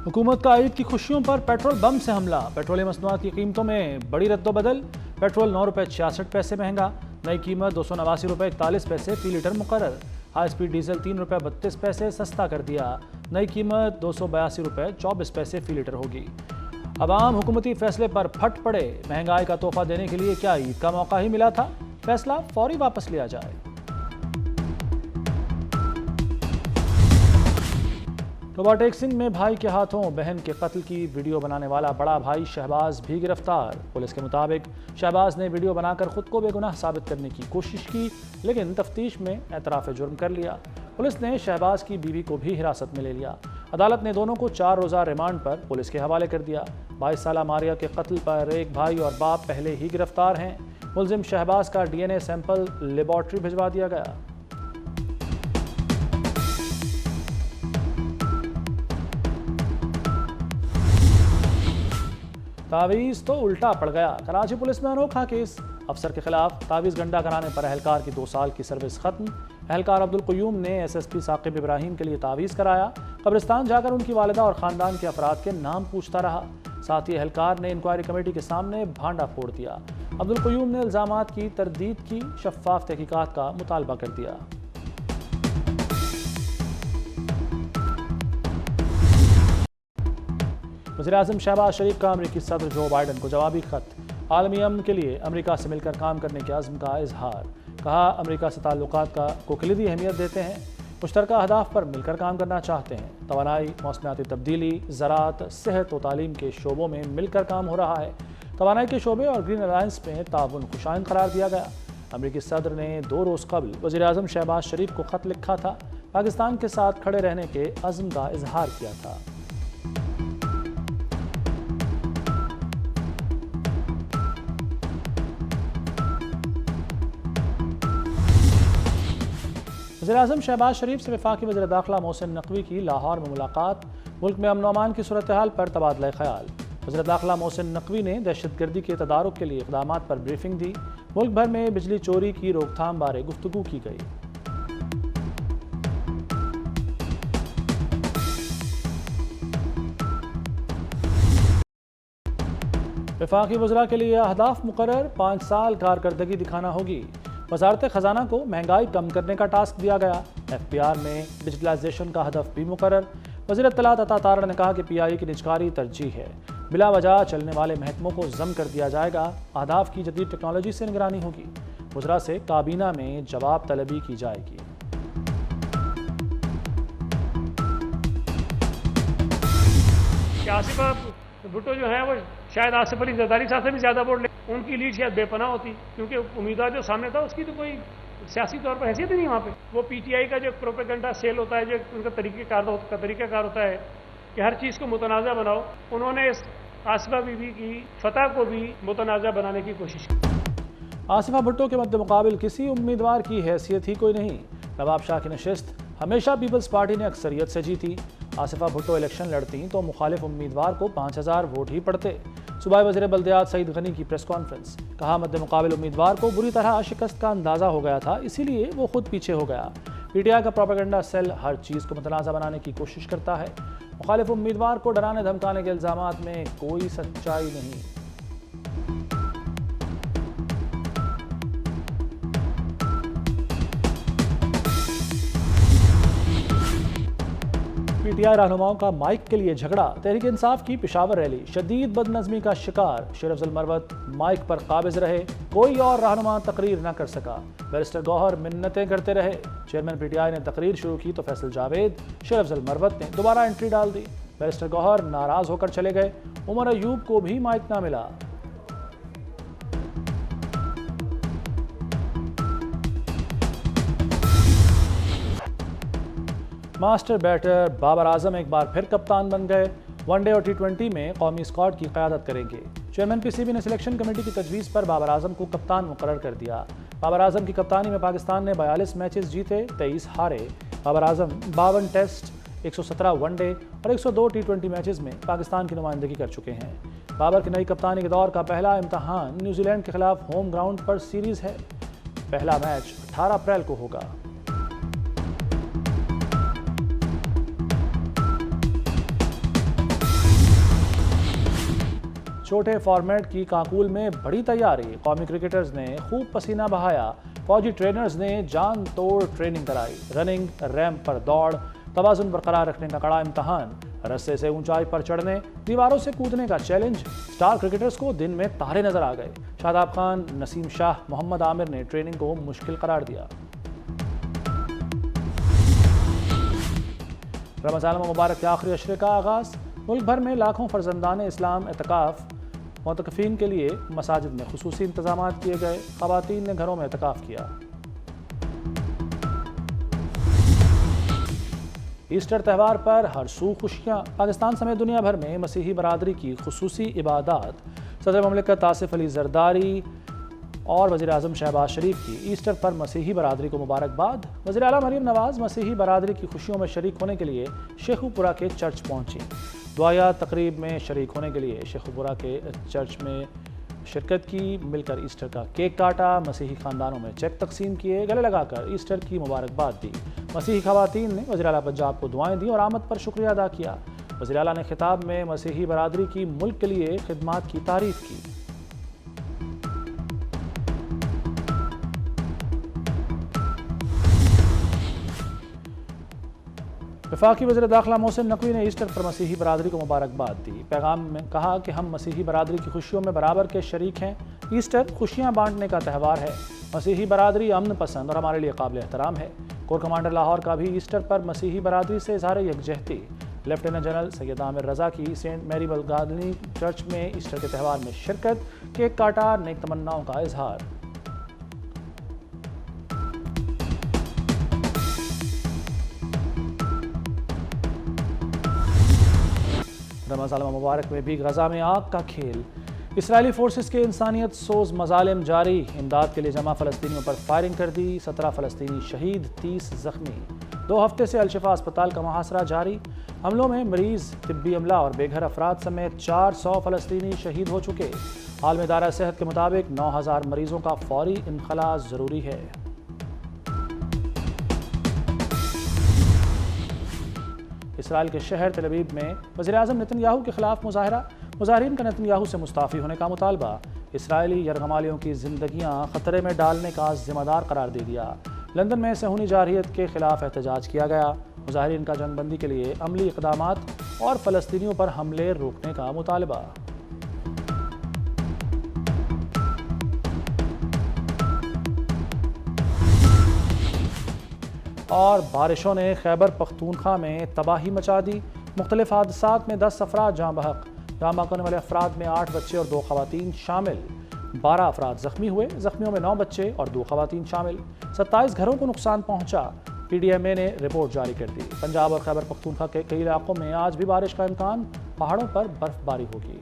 हुकूमत का ईद की खुशियों पर पेट्रोल बम से हमला। पेट्रोलियम मसनूआत की कीमतों में बड़ी रद्दोबदल। पेट्रोल 9 रुपये 66 पैसे महंगा। नई कीमत 289 रुपये 41 पैसे फी लीटर मुकर्रर। हाई स्पीड डीजल 3 रुपये 32 पैसे सस्ता कर दिया। नई कीमत 282 रुपये 24 पैसे फी लीटर होगी। अवाम हुकूमती फैसले पर फट पड़े। महंगाई का तोहफा देने के लिए क्या ईद का मौका ही मिला था? फैसला फौरी वापस लिया जाए। रोबोटिक सिंह में भाई के हाथों बहन के कत्ल की वीडियो बनाने वाला बड़ा भाई शहबाज भी गिरफ्तार। पुलिस के मुताबिक शहबाज ने वीडियो बनाकर खुद को बेगुनाह साबित करने की कोशिश की, लेकिन तफ्तीश में एतराफ़ जुर्म कर लिया। पुलिस ने शहबाज की बीवी को भी हिरासत में ले लिया। अदालत ने दोनों को 4 रोज़ा रिमांड पर पुलिस के हवाले कर दिया। 22 साला मारिया के कत्ल पर एक भाई और बाप पहले ही गिरफ्तार हैं। मुलजिम शहबाज का DNA सैंपल लेबॉर्ट्री भिजवा दिया गया। तावीज़ तो उल्टा पड़ गया। कराची पुलिस में अनोखा केस। अफसर के खिलाफ तावीज़ गंडा कराने पर एहलकार की 2 साल की सर्विस खत्म। एहलकार अब्दुल क़य्यूम ने SSP साकिब इब्राहिम के लिए तावीज़ कराया। कब्रिस्तान जाकर उनकी वालिदा और ख़ानदान के अफराद के नाम पूछता रहा। साथ ही एहलकार ने इंक्वायरी कमेटी के सामने भांडा फोड़ दिया। अब्दुल क़य्यूम ने इल्ज़ामात की तरदीद की, शफ़ाफ़ तहकीकात का मुतालबा कर दिया। वज़ीर-ए-आज़म शहबाज शरीफ का अमरीकी सदर जो बाइडन को जवाबी खत। आलमी अमन के लिए अमरीका से मिलकर काम करने के अज़्म का इजहार। कहा, अमरीका से ताल्लुकात को कलीदी अहमियत देते हैं। मुश्तरका अहदाफ पर मिलकर काम करना चाहते हैं। तवानाई, मौसमियाती तब्दीली, ज़राअत, सेहत और तालीम के शोबों में मिलकर काम हो रहा है। तवानाई के शोबे और ग्रीन अलायंस में ताउन खुशाइन करार दिया गया। अमरीकी सदर ने 2 रोज़ कबल वज़ीर-ए-आज़म शहबाज शरीफ को ख़त लिखा था। पाकिस्तान के साथ खड़े रहने के अज़्म का इजहार किया था। वज़ीर-ए-आज़म शहबाज शरीफ से वफाकी वज़ीर दाखिला मोहसिन नकवी की लाहौर में मुलाकात। मुल्क में अमन व अमान की सूरत हाल पर तबादला ख्याल। वज़ीर दाखिला मोहसिन नकवी ने दहशतगर्दी के तदारुक के लिए इक़दामात पर ब्रीफिंग दी। मुल्क भर में बिजली चोरी की रोकथाम बारे गुफ्तगू की गई। वफाकी वज़रा के लिए अहदाफ मुकर्रर। 5 साल कारकर्दगी दिखाना होगी। वज़ारत ख़जाना को महंगाई कम करने का टास्क दिया गया। FPR में डिजिटलाइजेशन का हदफ भी मुकर्रर। वज़ीर इत्तलात अता तारड़ ने कहा कि PI की निजकारी तरजीह है। बिला वजह चलने वाले महकमों को जम कर दिया जाएगा। अहदाफ की जदीद टेक्नोलॉजी से निगरानी होगी। वज़रा से काबीना में जवाब तलबी की जाएगी। आसिफ भुट्टो जो है वो शायद आसिफ अली जरदारी साहब से भी ज़्यादा वोट ले, उनकी लीड शायद बेपनाह होती, क्योंकि उम्मीदवार जो सामने था उसकी तो कोई सियासी तौर पर हैसियत ही नहीं वहाँ पे। वो PTI का जो प्रोपेगेंडा सेल होता है, जो उनका तरीक़ाकार होता है कि हर चीज़ को मुतनाज़ा बनाओ, उन्होंने इस आसिफा बीबी की फतह को भी मुतनाज़ा बनाने की कोशिश की। आसिफा भुट्टो के मद्दे मुकाबिल किसी उम्मीदवार की हैसियत ही कोई नहीं। नवाब शाह की नशिस्त हमेशा पीपल्स पार्टी ने अक्सरियत से जीती। आसिफा भुट्टो इलेक्शन लड़ती तो मुखालिफ उम्मीदवार को 5000 वोट ही पड़ते। सूबाई वज़ीर बल्दियात सईद गनी की प्रेस कॉन्फ्रेंस। कहा, मद्दे मुकाबिल उम्मीदवार को बुरी तरह शिकस्त का अंदाज़ा हो गया था, इसीलिए वो खुद पीछे हो गया। PTI का प्रोपेगेंडा सेल हर चीज़ को मुतनाज़ा बनाने की कोशिश करता है। मुखालिफ उम्मीदवार को डराने धमकाने के इल्ज़ामात में कोई सच्चाई नहीं। PTI रहनुमाओं का माइक के लिए झगड़ा। तहरीक इंसाफ की पेशावर रैली शदीद बदनज़मी का शिकार। शेर अफजल मरवत माइक पर काबिज रहे। कोई और रहनुमा तकरीर न कर सका। बैरिस्टर गौहर मिन्नतें करते रहे। चेयरमैन PTI ने तकरीर शुरू की तो फैसल जावेद, शेर अफजल मरवत ने दोबारा एंट्री डाल दी। बैरिस्टर गौहर नाराज होकर चले गए। उमर अयूब को भी माइक न मिला। मास्टर बैटर बाबर आजम एक बार फिर कप्तान बन गए। वनडे और T20 में कौमी स्क्वाड की क़यादत करेंगे। चेयरमैन PCB ने सिलेक्शन कमेटी की तजवीज़ पर बाबर आजम को कप्तान मुकर्रर कर दिया। बाबर आजम की कप्तानी में पाकिस्तान ने 42 मैचेस जीते, 23 हारे। बाबर आजम 52 टेस्ट, 117 वनडे और 102 T20 मैचेस में पाकिस्तान की नुमाइंदगी कर चुके हैं। बाबर की नई कप्तानी के दौर का पहला इम्तहान न्यूजीलैंड के खिलाफ होम ग्राउंड पर सीरीज़ है। पहला मैच 18 अप्रैल को होगा। چھوٹے فارمیٹ کی کانکول میں بڑی تیاری، قومی کرکٹرز نے خوب پسینہ بہایا، فوجی ٹرینرز نے جان توڑ ٹریننگ کرائی، رننگ ریمپ پر دوڑ، توازن برقرار رکھنے کا کڑا امتحان، رسے سے اونچائی پر چڑھنے، دیواروں سے کودنے کا چیلنج۔ سٹار کرکٹرز کو دن میں تارے نظر آ گئے، شاداب خان، نسیم شاہ، محمد عامر نے ٹریننگ کو مشکل قرار دیا۔ رمضان المبارک کے آخری عشرے کا آغاز، ملک بھر میں لاکھوں فرزندان اسلام اعتکاف، معتکفین کے لیے مساجد میں خصوصی انتظامات کیے گئے، خواتین نے گھروں میں اعتکاف کیا۔ ایسٹر تہوار پر ہر سو خوشیاں، پاکستان سمیت دنیا بھر میں مسیحی برادری کی خصوصی عبادات۔ صدر مملکت آصف علی زرداری اور وزیر اعظم شہباز شریف کی ایسٹر پر مسیحی برادری کو مبارکباد۔ وزیر اعلیٰ مریم نواز مسیحی برادری کی خوشیوں میں شریک ہونے کے لیے شیخو پورہ کے چرچ پہنچی۔ دعائیہ تقریب میں شریک ہونے کے لیے شیخو پورہ کے چرچ میں شرکت کی، مل کر ایسٹر کا کیک کاٹا، مسیحی خاندانوں میں چیک تقسیم کیے، گلے لگا کر ایسٹر کی مبارکباد دی۔ مسیحی خواتین نے وزیر اعلیٰ پنجاب کو دعائیں دیں اور آمد پر شکریہ ادا کیا۔ وزیر اعلیٰ نے خطاب میں مسیحی برادری کی ملک کے لیے خدمات کی تعریف کی۔ وفاقی وزیر داخلہ محسن نقوی نے ایسٹر پر مسیحی برادری کو مبارکباد دی۔ پیغام میں کہا کہ ہم مسیحی برادری کی خوشیوں میں برابر کے شریک ہیں۔ ایسٹر خوشیاں بانٹنے کا تہوار ہے۔ مسیحی برادری امن پسند اور ہمارے لیے قابل احترام ہے۔ کور کمانڈر لاہور کا بھی ایسٹر پر مسیحی برادری سے اظہار یکجہتی۔ لیفٹیننٹ جنرل سید عامر رضا کی سینٹ میری مگدلنی چرچ میں ایسٹر کے تہوار میں شرکت، کیک کاٹا، نیک تمناؤں کا اظہار۔ رمضان المبارک میں بھی غزہ میں آگ کا کھیل، اسرائیلی فورسز کے انسانیت سوز مظالم جاری، امداد کے لیے جمع فلسطینیوں پر فائرنگ کر دی، 17 فلسطینی شہید، 30 زخمی۔ 2 ہفتے سے الشفا اسپتال کا محاصرہ جاری، حملوں میں مریض، طبی عملہ اور بے گھر افراد سمیت 400 فلسطینی شہید ہو چکے۔ عالمی ادارہ صحت کے مطابق 9000 مریضوں کا فوری انخلاء ضروری ہے۔ اسرائیل کے شہر تل ابیب میں وزیر اعظم نتن یاہو کے خلاف مظاہرہ، مظاہرین کا نتن یاہو سے مستعفی ہونے کا مطالبہ۔ اسرائیلی یرغمالیوں کی زندگیاں خطرے میں ڈالنے کا ذمہ دار قرار دے دیا۔ لندن میں صہیونی جارحیت کے خلاف احتجاج کیا گیا، مظاہرین کا جنگ بندی کے لیے عملی اقدامات اور فلسطینیوں پر حملے روکنے کا مطالبہ۔ اور بارشوں نے خیبر پختونخوا میں تباہی مچا دی، مختلف حادثات میں 10 افراد جاں بحق، جاں بحق ہونے والے افراد میں 8 بچے اور 2 خواتین شامل، 12 افراد زخمی ہوئے، زخمیوں میں 9 بچے اور 2 خواتین شامل، 27 گھروں کو نقصان پہنچا، پی ڈی ایم اے نے رپورٹ جاری کر دی۔ پنجاب اور خیبر پختونخوا کے کئی علاقوں میں آج بھی بارش کا امکان، پہاڑوں پر برف باری ہوگی۔